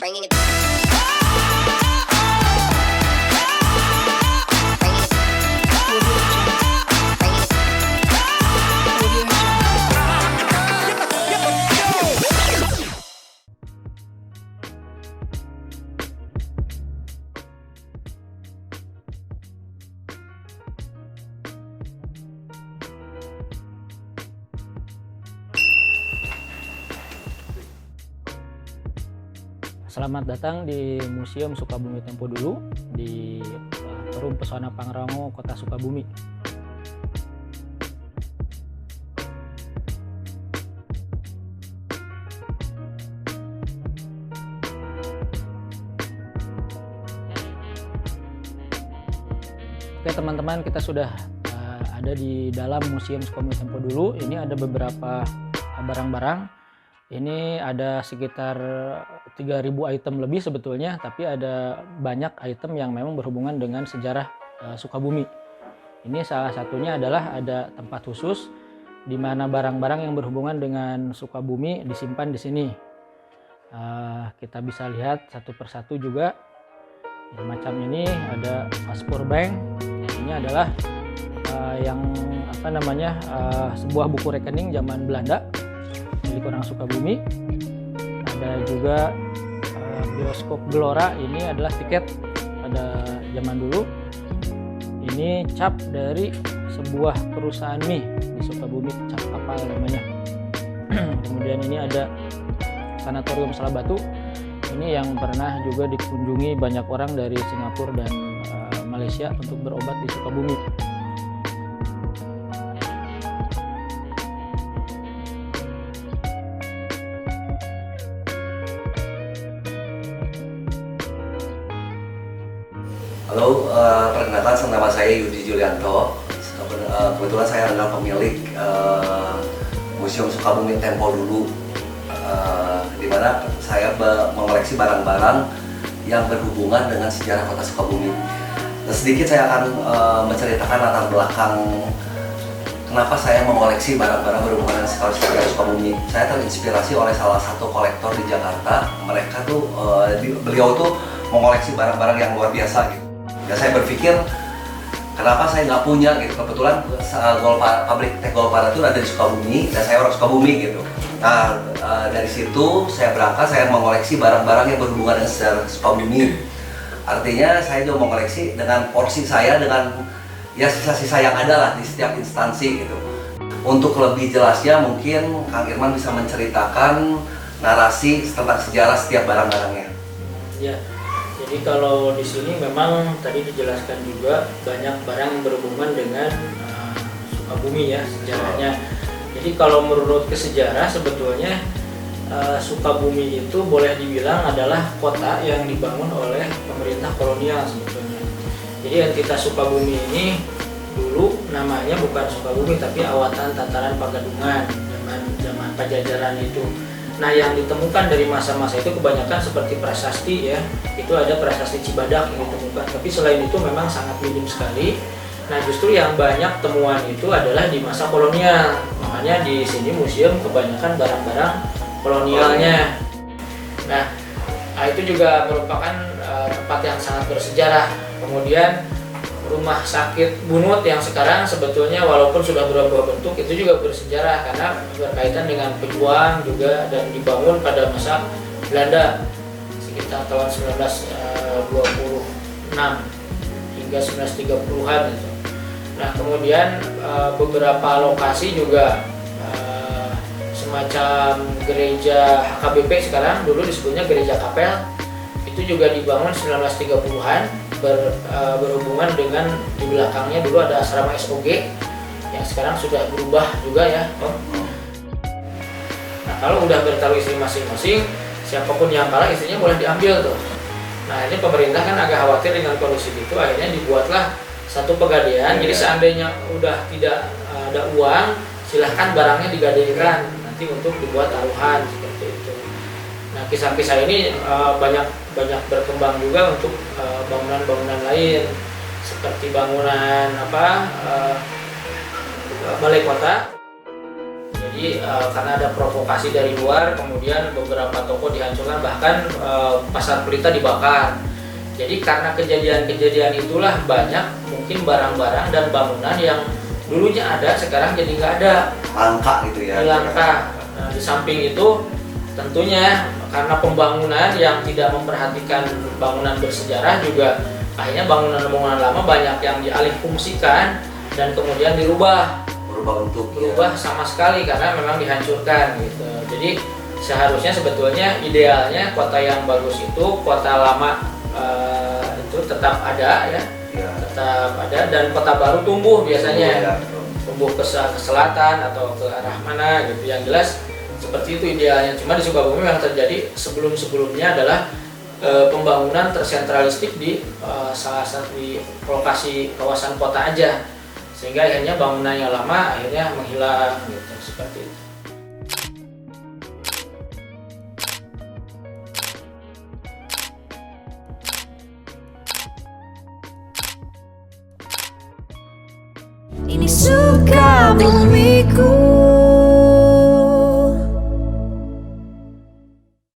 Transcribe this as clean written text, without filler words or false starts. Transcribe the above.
bringing it. Selamat datang di Museum Sukabumi Tempo Dulu di Perum Pesona Pangrango, Kota Sukabumi. Oke teman-teman, kita sudah ada di dalam Museum Sukabumi Tempo Dulu. Ini ada beberapa barang-barang. Ini ada sekitar 3.000 item lebih sebetulnya, tapi ada banyak item yang memang berhubungan dengan sejarah Sukabumi. Ini salah satunya adalah ada tempat khusus di mana barang-barang yang berhubungan dengan Sukabumi disimpan di sini. Kita bisa lihat satu persatu juga. Macam ini ada paspor bank. Ini adalah sebuah buku rekening zaman Belanda milik orang Sukabumi. Ada juga bioskop Gelora, ini adalah tiket pada zaman dulu. Ini cap dari sebuah perusahaan mie di Sukabumi, cap kapal namanya. Kemudian ini ada sanatorium Salabatu, ini yang pernah juga dikunjungi banyak orang dari Singapura dan Malaysia untuk berobat di Sukabumi. Halo, perkenalkan nama saya Yudi Julianto. Kebetulan saya adalah pemilik Museum Sukabumi Tempo Dulu, di mana saya mengoleksi barang-barang yang berhubungan dengan sejarah kota Sukabumi. Nah, sedikit saya akan menceritakan latar belakang kenapa saya mengoleksi barang-barang berhubungan dengan sejarah Sukabumi. Saya terinspirasi oleh salah satu kolektor di Jakarta. Mereka tuh, beliau tuh mengoleksi barang-barang yang luar biasa gitu. Dan saya berpikir, kenapa saya nggak punya gitu. Kebetulan pabrik teh Golpara itu ada di Sukabumi dan saya orang Sukabumi gitu. Nah, dari situ saya berangkat, saya mengoleksi barang-barang yang berhubungan dengan sejarah Sukabumi. Artinya saya juga mengoleksi dengan porsi saya, dengan ya sisa-sisa yang ada lah di setiap instansi gitu. Untuk lebih jelasnya mungkin Kang Irman bisa menceritakan narasi tentang sejarah setiap barang-barangnya. Ya. Jadi kalau di sini memang tadi dijelaskan juga banyak barang yang berhubungan dengan Sukabumi ya sejarahnya. Jadi kalau menurut ke sejarah sebetulnya Sukabumi itu boleh dibilang adalah kota yang dibangun oleh pemerintah kolonial sebetulnya. Jadi entitas Sukabumi ini dulu namanya bukan Sukabumi tapi Awatan Tataran Pagadungan zaman Pajajaran itu. Nah, yang ditemukan dari masa-masa itu kebanyakan seperti prasasti ya, itu ada prasasti Cibadak yang ditemukan, tapi selain itu memang sangat minim sekali. Nah, justru yang banyak temuan itu adalah di masa kolonial, makanya di sini museum kebanyakan barang-barang kolonialnya. Nah, itu juga merupakan tempat yang sangat bersejarah. Kemudian rumah sakit Bunut yang sekarang sebetulnya walaupun sudah berubah bentuk itu juga bersejarah karena berkaitan dengan pejuang juga dan dibangun pada masa Belanda sekitar tahun 1926 hingga 1930-an itu. Nah, kemudian beberapa lokasi juga semacam gereja HKBP sekarang dulu disebutnya gereja Kapel itu juga dibangun 1930-an. Berhubungan dengan di belakangnya dulu ada asrama SOG yang sekarang sudah berubah juga ya. Nah, kalau udah bertaruh istri masing-masing, siapapun yang kalah istrinya boleh diambil tuh. Nah, ini pemerintah kan agak khawatir dengan kondisi itu, akhirnya dibuatlah satu pegadaian. Jadi seandainya udah tidak ada uang, silahkan barangnya digadaikan nanti untuk dibuat taruhan seperti itu. Nah, kisah-kisah ini banyak berkembang juga untuk bangunan-bangunan lain seperti bangunan balai kota. Jadi Jadi karena ada provokasi dari luar, kemudian beberapa toko dihancurkan, bahkan pasar Pelita dibakar. Jadi karena kejadian-kejadian itulah banyak mungkin barang-barang dan bangunan yang dulunya ada sekarang jadi nggak ada, Langka gitu ya. langka. Nah, di samping itu tentunya karena pembangunan yang tidak memperhatikan bangunan bersejarah juga akhirnya bangunan-bangunan lama banyak yang dialihfungsikan dan kemudian berubah sama sekali karena memang dihancurkan gitu. Jadi seharusnya sebetulnya idealnya kota yang bagus itu kota lama itu tetap ada ya, tetap ada, dan kota baru tumbuh biasanya, tumbuh ke selatan atau ke arah mana gitu. Yang jelas seperti itu idealnya. Cuma di Sukabumi yang terjadi sebelum-sebelumnya adalah pembangunan tersentralistik di salah satu di lokasi kawasan kota aja, sehingga akhirnya bangunan yang lama akhirnya menghilang gitu, seperti itu. Ini Sukabumi.